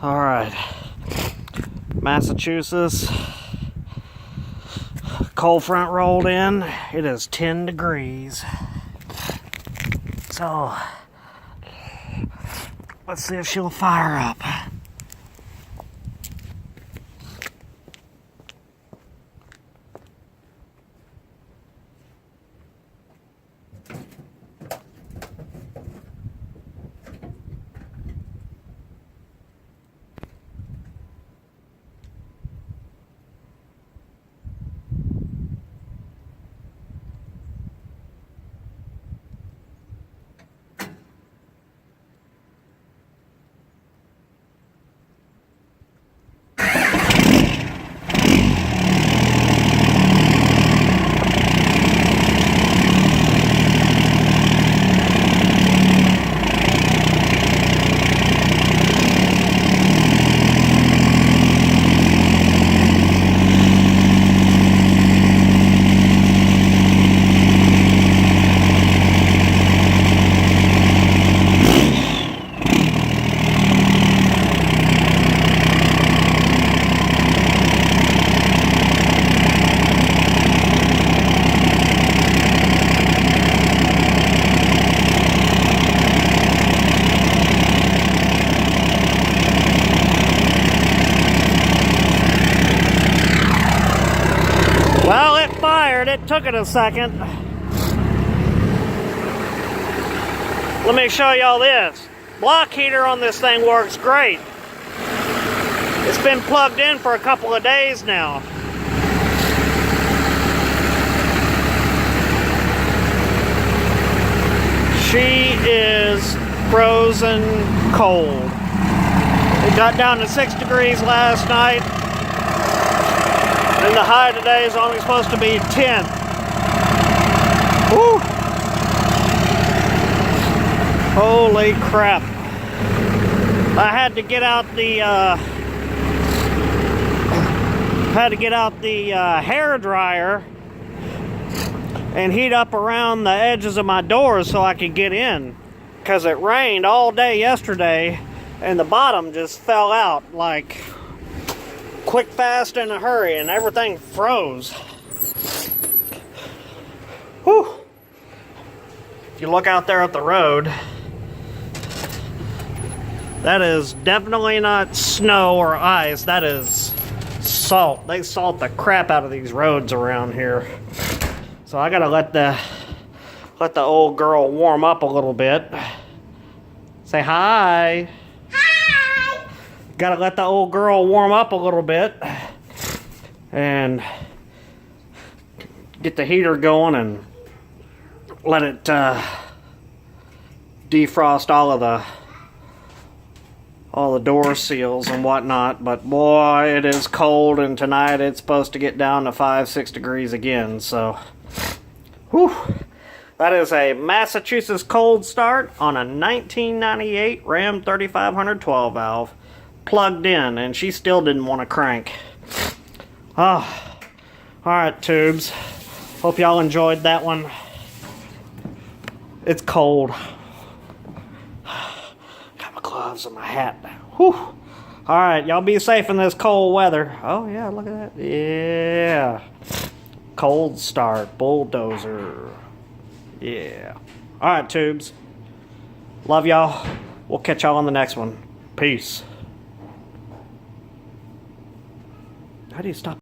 All right, Massachusetts, cold front rolled in. It is 10 degrees. So let's see if she'll fire up. Well, it fired. It took it a second. Let me show y'all this. Block heater on this thing works great. It's been plugged in for a couple of days now. She is frozen cold. It got down to 6 degrees last night. And the high today is only supposed to be 10. Woo! Holy crap. I had to get out the hair dryer and heat up around the edges of my doors so I could get in, because it rained all day yesterday and the bottom just fell out like quick, fast, in a hurry, and everything froze. Whew. If you look out there at the road, that is definitely not snow or ice. That is salt. They salt the crap out of these roads around here. So I gotta let the old girl warm up a little bit. Say hi. Gotta let the old girl warm up a little bit and get the heater going and let it defrost all the door seals and whatnot. But boy, it is cold, and tonight it's supposed to get down to 5-6 degrees again. So, whew. That is a Massachusetts cold start on a 1998 Ram 3500 12 valve. Plugged in, and she still didn't want to crank. Oh, alright, tubes. Hope y'all enjoyed that one. It's cold. Got my gloves and my hat. Whew. Alright, y'all be safe in this cold weather. Oh yeah, look at that. Yeah. Cold start. Bulldozer. Yeah. Alright, tubes. Love y'all. We'll catch y'all on the next one. Peace. How do you stop?